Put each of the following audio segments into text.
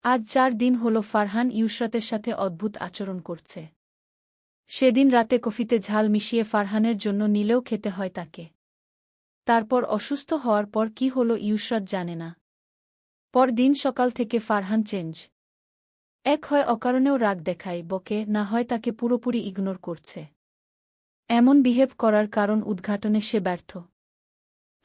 আজ ৪ দিন হল ফারহান ইউসরাতের সাথে অদ্ভুত আচরণ করছে। সেদিন রাতে কফিতে ঝাল মিশিয়ে ফারহানের জন্য নিলেও খেতে হয় তাকে। তারপর অসুস্থ হওয়ার পর কি হল ইউসরাত জানে না। পরদিন সকাল থেকে ফারহান চেঞ্জ। এক হয় অকারণেও রাগ দেখায়, বকে, না হয় তাকে পুরোপুরি ইগনোর করছে। এমন বিহেভ করার কারণ উদ্ঘাটনে সে ব্যর্থ।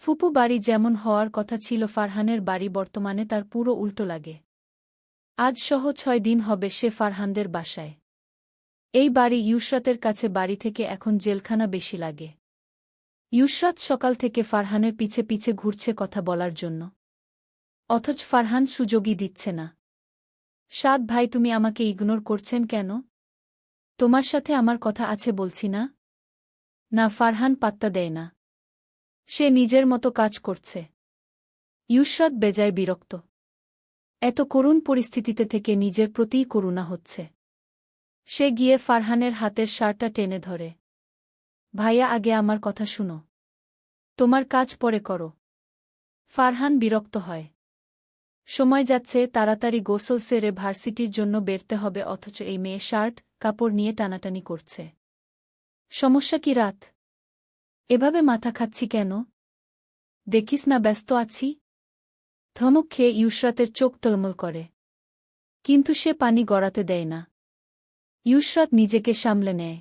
ফুপু বাড়ি যেমন হওয়ার কথা ছিল ফারহানের বাড়ি বর্তমানে তার পুরো উল্টো লাগে। আজ সহ ৬ দিন হবে সে ফারহানদের বাসায়। এই বাড়ি ইউসরাতের কাছে বাড়ি থেকে এখন জেলখানা বেশি লাগে। ইউসরাত সকাল থেকে ফারহানের পিছে পিছে ঘুরছে কথা বলার জন্য, অথচ ফারহান সুযোগই দিচ্ছে না। সাদ ভাই, তুমি আমাকে ইগনোর করছেন কেন? তোমার সাথে আমার কথা আছে বলছি না। না, ফারহান পাত্তা দেয় না। সে নিজের মতো কাজ করছে। ইউসরাত বেজায় বিরক্ত। এত করুণ পরিস্থিতিতে থেকে নিজের প্রতিই করুণা হচ্ছে। সে গিয়ে ফারহানের হাতের শার্টটা টেনে ধরে। ভাইয়া, আগে আমার কথা শুনো। তোমার কাজ পরে করো। ফারহান বিরক্ত হয়। সময় যাচ্ছে, তাড়াতাড়ি গোসল সেরে ভার্সিটির জন্য বেরতে হবে, অথচ এই মেয়ে শার্ট কাপড় নিয়ে টানাটানি করছে। সমস্যা কি রাত? এভাবে মাথা খাচ্ছি কেন? দেখিস না ব্যস্ত আছি। ধমক খেয়ে ইউসরাতের চোখ টলমল করে, কিন্তু সে পানি গড়াতে দেয় না। ইউসরাত নিজেকে সামলে নেয়।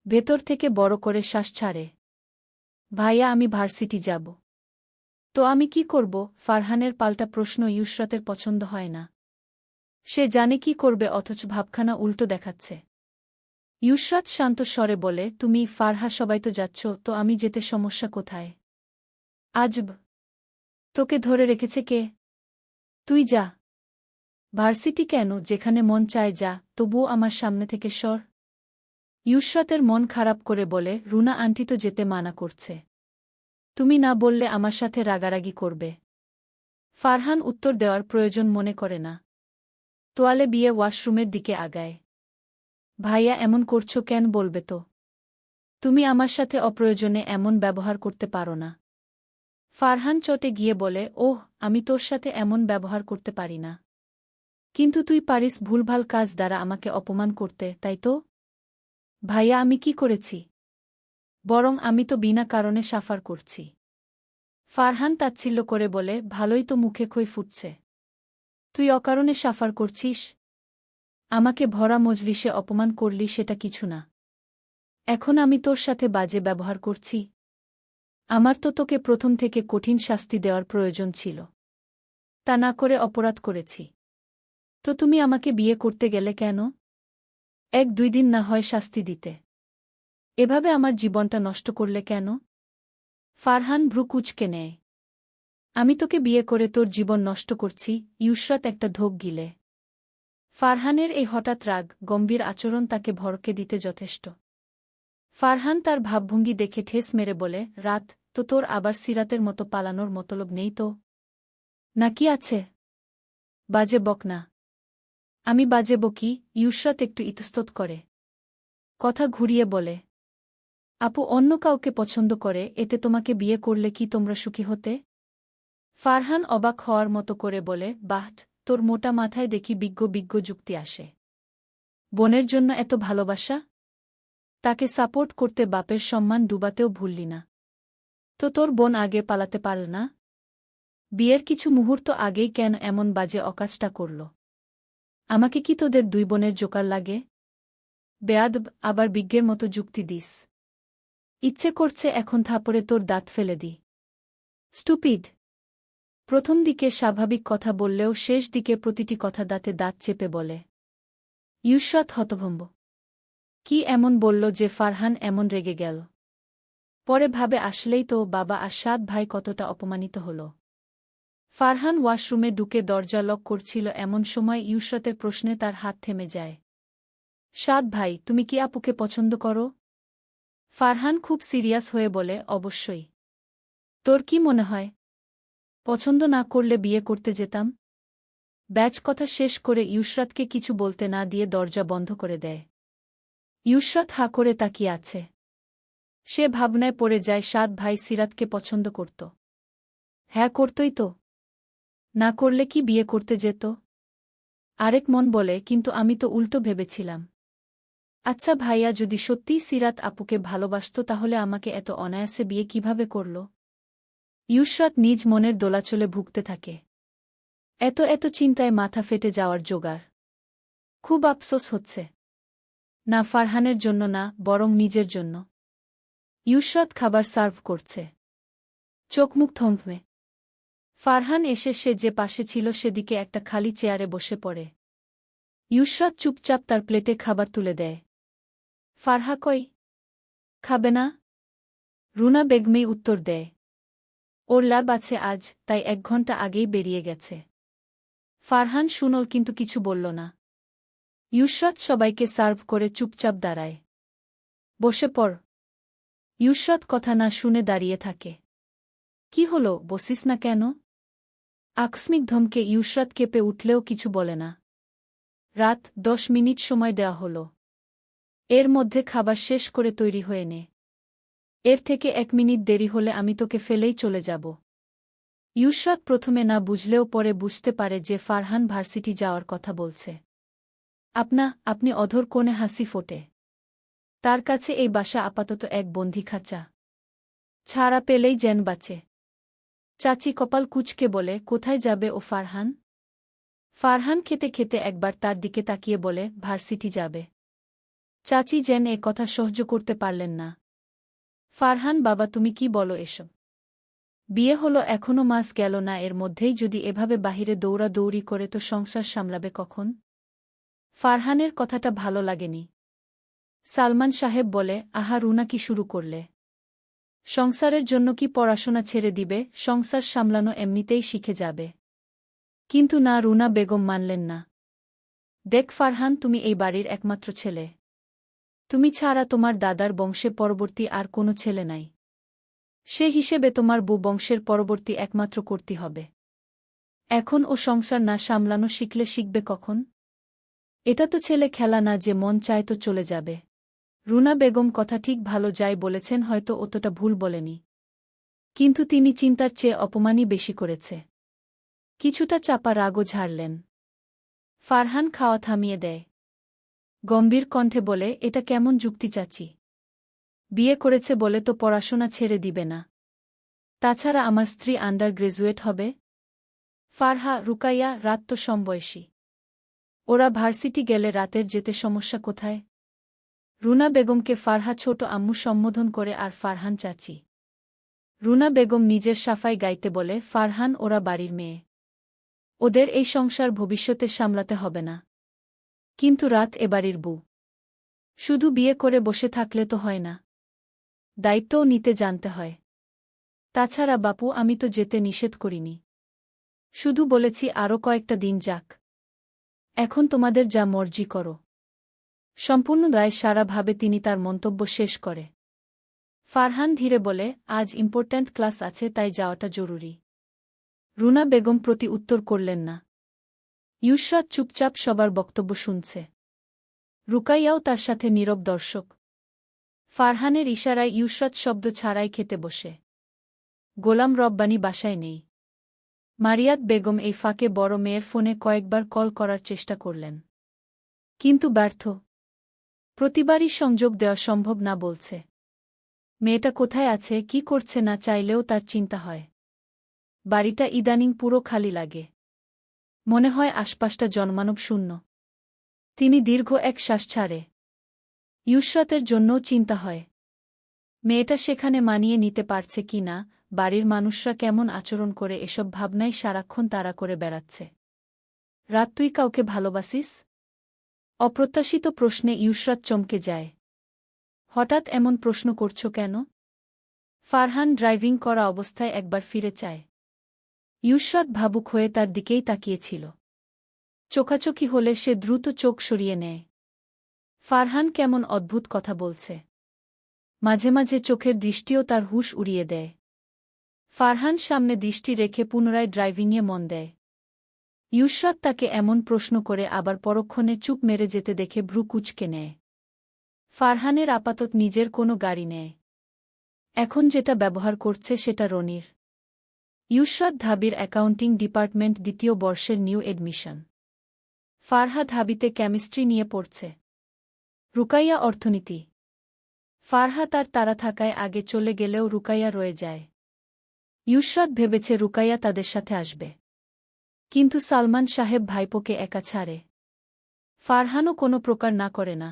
ভেতর থেকে বড় করে শ্বাস ছাড়ে। ভাইয়া, আমি ভার্সিটি যাব। তো আমি কি করব? ফারহানের পাল্টা প্রশ্ন ইউসরাতের পছন্দ হয় না। সে জানে কি করবে, অথচ ভাবখানা উল্টো দেখাচ্ছে। ইউসরাত শান্ত স্বরে বলে, তুমি ফারহা সবাই তো যাচ্ছ, তো আমি যেতে সমস্যা কোথায়? আজব, তোকে ধরে রেখেছে কে? তুই যা। ভার্সিটি কেন? যেখানে মন চায় যা, তবুও আমার সামনে থেকে সর। ইউসরাতের মন খারাপ করে বলে, রুনা আন্টি তো যেতে মানা করছে। তুমি না বললে আমার সাথে রাগারাগি করবে। ফারহান উত্তর দেওয়ার প্রয়োজন মনে করে না। তোয়ালে বিয়ে ওয়াশরুমের দিকে আগায়। ভাইয়া, এমন করছো কেন বলবে তো? তুমি আমার সাথে অপ্রয়োজনে এমন ব্যবহার করতে পারো না। ফারহান চটে গিয়ে বলে, ওহ, আমি তোর সাথে এমন ব্যবহার করতে পারি না। কিন্তু তুই পারিস ভুলভাল কাজ দ্বারা আমাকে অপমান করতে, তাই তো? ভাইয়া, আমি কি করেছি? বরং আমি তো বিনা কারণে সাফার করছি। ফারহান তাচ্ছিল্য করে বলে, ভালোই তো মুখে খই ফুটছে। তুই অকারণে সাফার করছিস? আমাকে ভরা মজলিসে অপমান করলি, সেটা কিছু না। এখন আমি তোর সাথে বাজে ব্যবহার করছি? আমার তো তোকে প্রথম থেকে কঠিন শাস্তি দেওয়ার প্রয়োজন ছিল। তা না করে অপরাধ করেছি। তো তুমি আমাকে বিয়ে করতে গেলে কেন? ১-২ দিন না হয় শাস্তি দিতে। এভাবে আমার জীবনটা নষ্ট করলে কেন? ফারহান ভ্রু কুঁচকে নেয়। আমি তোকে বিয়ে করে তোর জীবন নষ্ট করছি? ইউসরাত একটা ধোক গিলে। ফারহানের এই হঠাৎ রাগ গম্ভীর আচরণ তাকে ভড়কে দিতে যথেষ্ট। ফারহান তার ভাবভঙ্গি দেখে ঠেস মেরে বলে, রাত, তো তোর আবার সিরাতের মতো পালানোর মতলব নেই তো? নাকি আছে? বাজে বক না। আমি বাজে বকি? ইউসরাত একটু ইতস্তত করে। কথা ঘুরিয়ে বলে, আপু অন্য কাউকে পছন্দ করে, এতে তোমাকে বিয়ে করলে কি তোমরা সুখী হতে? ফারহান অবাক হওয়ার মতো করে বলে, বাহ, তোর মোটা মাথায় দেখি বিজ্ঞ বিজ্ঞ যুক্তি আসে। বোনের জন্য এত ভালোবাসা? তাকে সাপোর্ট করতে বাপের সম্মান ডুবাতেও ভুললি না। তো তোর বোন আগে পালাতে পারল না? বিয়ের কিছু মুহূর্ত আগেই কেন এমন বাজে অকাজটা করল? আমাকে কি তোদের ২ বোনের জোকার লাগে? বেয়াদব, আবার বিজ্ঞের মতো যুক্তি দিস। ইচ্ছে করছে এখন থাপড়ে তোর দাঁত ফেলে দি। স্টুপিড। প্রথম দিকে স্বাভাবিক কথা বললেও শেষ দিকে প্রতিটি কথা দাঁতে দাঁত চেপে বলে। ইউসরাত হতভম্ব। কি এমন বলল যে ফারহান এমন রেগে গেল? পরে ভাবে, আসলেই তো বাবা আর সাদ ভাই কতটা অপমানিত হল। ফারহান ওয়াশরুমে ঢুকে দরজা লক করছিল, এমন সময় ইউসরাতের প্রশ্নে তার হাত থেমে যায়। সাদ ভাই, তুমি কি আপুকে পছন্দ করো? ফারহান খুব সিরিয়াস হয়ে বলে, অবশ্যই। তোর কি মনে হয় পছন্দ না করলে বিয়ে করতে যেতাম? ব্যাচ কথা শেষ করে ইউসরাতকে কিছু বলতে না দিয়ে দরজা বন্ধ করে দেয়। ইউসরাত হাঁ করে তাকিয়ে আছে। সে ভাবনায় পড়ে যায়, সাদ ভাই সিরাতকে পছন্দ করত। হ্যাঁ, করতই তো। না করলে কি বিয়ে করতে যেত? আরেক মন বলে, কিন্তু আমি তো উল্টো ভেবেছিলাম। আচ্ছা ভাইয়া, যদি সত্যিই সিরাত আপুকে ভালোবাসত তাহলে আমাকে এত অনায়াসে বিয়ে কিভাবে করল? ইউসরাত নিজ মনের দোলাচলে ভুগতে থাকে। এত চিন্তায় মাথা ফেটে যাওয়ার জোগাড়। খুব আফসোস হচ্ছে। না ফারহানের জন্য না, বরং নিজের জন্য। ইউসরাত খাবার সার্ভ করছে। চোখমুখ থমথমে। ফারহান এসে সে যে পাশে ছিল সেদিকে একটা খালি চেয়ারে বসে পড়ে। ইউসরাত চুপচাপ তার প্লেটে খাবার তুলে দেয়। ফারহা কই? খাবে না? রুনা বেগমেই উত্তর দেয়। ওর ল্যাব আছে আজ, তাই 1 ঘন্টা আগেই বেরিয়ে গেছে। ফারহান শুনল কিন্তু কিছু বলল না। ইউসরাত সবাইকে সার্ভ করে চুপচাপ দাঁড়ায়। বসে পড়। ইউসরাত কথা না শুনে দাঁড়িয়ে থাকে। কি হলো, বসিস না কেন? আকস্মিক ধমকে ইউসরাত কেঁপে উঠলেও কিছু বলে না। রাত 10 মিনিট সময় দেওয়া হল। এর মধ্যে খাবার শেষ করে তৈরি হয়ে নে। এর থেকে 1 মিনিট দেরি হলে আমি তোকে ফেলেই চলে যাব। ইউসরাত প্রথমে না বুঝলেও পরে বুঝতে পারে যে ফারহান ভার্সিটি যাওয়ার কথা বলছে। আপনি অধর কোণে হাসি ফোটে। তার কাছে এই বাসা আপাতত এক বন্দিখাঁচা। ছাড়া পেলেই যেন বাঁচে। চাচি কপাল কুঁচকে বলে, কোথায় যাবে ও ফারহান? ফারহান খেতে খেতে একবার তার দিকে তাকিয়ে বলে, ভার্সিটি যাবে। চাচি যেন এ কথা সহ্য করতে পারলেন না। ফারহান, বাবা তুমি কি বলো এসব? বিয়ে হলো এখনো মাস গেল না, এর মধ্যেই যদি এভাবে বাহিরে দৌড়াদৌড়ি করে তো সংসার সামলাবে কখন? ফারহানের কথাটা ভালো লাগেনি। সালমান সাহেব বলে, আহা রুনা কি শুরু করলে? সংসারের জন্য কি পড়াশোনা ছেড়ে দিবে? সংসার সামলানো এমনিতেই শিখে যাবে। কিন্তু না, রুনা বেগম মানলেন না। দেখ ফারহান, তুমি এই বাড়ির একমাত্র ছেলে। তুমি ছাড়া তোমার দাদার বংশে পরবর্তী আর কোনো ছেলে নাই। সে হিসেবে তোমার বউ বংশের পরবর্তী একমাত্র করতে হবে। এখন ও সংসার না সামলানো শিখবে কখন? এটা তো ছেলে খেলা না যে মন চায় তো চলে যাবে। রুনা বেগম কথা ঠিক ভালো, যাই বলেছেন হয়তো অতটা ভুল বলেনি। কিন্তু তিনি চিন্তার চেয়ে অপমানই বেশি করেছে। কিছুটা চাপা রাগও ঝাড়লেন। ফারহান খাওয়া থামিয়ে দেয়। গম্ভীর কণ্ঠে বলে, এটা কেমন যুক্তি চাচি? বিয়ে করেছে বলে তো পড়াশোনা ছেড়ে দিবে না। তাছাড়া আমার স্ত্রী আন্ডার গ্রাজুয়েট হবে। ফারহা, রুকাইয়া রাত তো সমবয়সী। ওরা ভার্সিটি গেলে রাতের যেতে সমস্যা কোথায়? রুনা বেগমকে ফারহা ছোট আম্মু সম্বোধন করে আর ফারহান চাচি। রুনা বেগম নিজের সাফাই গাইতে বলে, ফারহান ওরা বাড়ির মেয়ে। ওদের এই সংসার ভবিষ্যতে সামলাতে হবে না। কিন্তু রাত এ বাড়ির বউ। শুধু বিয়ে করে বসে থাকলে তো হয় না। দায়িত্বও নিতে জানতে হয়। তাছাড়া বাপু, আমি তো যেতে নিষেধ করিনি। শুধু বলেছি আরও কয়েকটা দিন যাক। এখন তোমাদের যা মর্জি করো। সম্পূর্ণ দায় সারাভাবে তিনি তার মন্তব্য শেষ করে। ফারহান ধীরে বলে, আজ ইম্পর্ট্যান্ট ক্লাস আছে তাই যাওয়াটা জরুরি। রুনা বেগম প্রতি উত্তর করলেন না। ইউসরাত চুপচাপ সবার বক্তব্য শুনছে। রুকাইয়াও তার সাথে নীরব দর্শক। ফারহানের ইশারায় ইউসরাত শব্দ ছাড়াই খেতে বসে। গোলাম রব্বানী বাসায় নেই। মারিয়াত বেগম এই ফাঁকে বড় মেয়ের ফোনে কয়েকবার কল করার চেষ্টা করলেন। কিন্তু ব্যর্থ। প্রতিবারই সংযোগ দেওয়া সম্ভব না বলছে। মেয়েটা কোথায় আছে, কি করছে না চাইলেও তার চিন্তা হয়। বাড়িটা ইদানিং পুরো খালি লাগে। মনে হয় আশপাশটা জনমানব শূন্য। তিনি দীর্ঘ এক শ্বাস ছাড়ে। ইউসরাতের জন্যও চিন্তা হয়। মেয়েটা সেখানে মানিয়ে নিতে পারছে কি না, বাড়ির মানুষরা কেমন আচরণ করে, এসব ভাবনাই সারাক্ষণ তাড়া করে বেড়াচ্ছে। রাত, তুই কাউকে ভালোবাসিস? অপ্রত্যাশিত প্রশ্নে ইউসরাত চমকে যায়। হঠাৎ এমন প্রশ্ন করছ কেন? ফারহান ড্রাইভিং করা অবস্থায় একবার ফিরে চায়। ইউসরাত ভাবুক হয়ে তার দিকেই তাকিয়েছিল। চোখাচোখি হলে সে দ্রুত চোখ সরিয়ে নেয়। ফারহান কেমন অদ্ভুত কথা বলছে। মাঝে মাঝে চোখের দৃষ্টিও তার হুঁশ উড়িয়ে দেয়। ফারহান সামনে দৃষ্টি রেখে পুনরায় ড্রাইভিংয়ে মন দেয়। ইউসরাত তাকে এমন প্রশ্ন করে আবার পরক্ষণে চুপ মেরে যেতে দেখে ভ্রু কুঁচকে নেয়। ফারহানের আপাতত নিজের কোনো গাড়ি নেয়। এখন যেটা ব্যবহার করছে সেটা রনির। ইউসরাত ধাবির অ্যাকাউন্টিং ডিপার্টমেন্ট, 2য় বর্ষের নিউ এডমিশন। ফারহা ঢাবিতে কেমিস্ট্রি নিয়ে পড়ছে। রুকাইয়া অর্থনীতি। ফারহা তার তাড়া থাকায় আগে চলে গেলেও রুকাইয়া রয়ে যায়। ইউশরাত ভেবেছে রুকাইয়া তাদের সাথে আসবে। কিন্তু সালমান সাহেব ভাইপোকে একা ছাড়ে। ফারহানও কোনো প্রকার না করে না।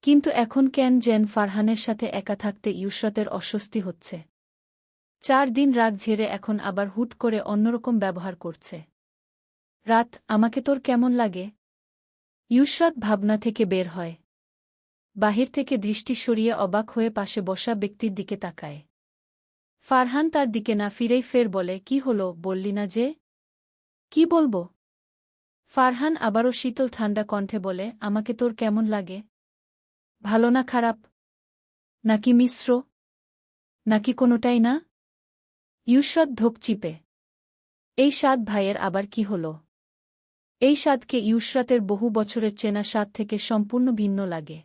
কিন্তু এখন কেন যেন ফারহানের সাথে একা থাকতে ইউশরাতের অস্বস্তি হচ্ছে। 4 দিন রাগ ঝেড়ে এখন আবার হুট করে অন্যরকম ব্যবহার করছে। রাত, আমাকে তোর কেমন লাগে? ইউশরাত ভাবনা থেকে বের হয়। বাহির থেকে দৃষ্টি সরিয়ে অবাক হয়ে পাশে বসা ব্যক্তির দিকে তাকায়। ফারহান তার দিকে না ফিরেই ফের বলে, কি হলো, বললি না যে? কি বলবো? ফারহান আবারও শীতল ঠান্ডা কণ্ঠে বলে, আমাকে তোর কেমন লাগে? ভালো না খারাপ? নাকি মিশ্র? নাকি কোনোটাই না? ইউশরাত ধোক চিপে। এই স্বাদ ভাইয়ের আবার কি হল? এই স্বাদকে ইউশরাতের বহু বছরের চেনা স্বাদ থেকে সম্পূর্ণ ভিন্ন লাগে।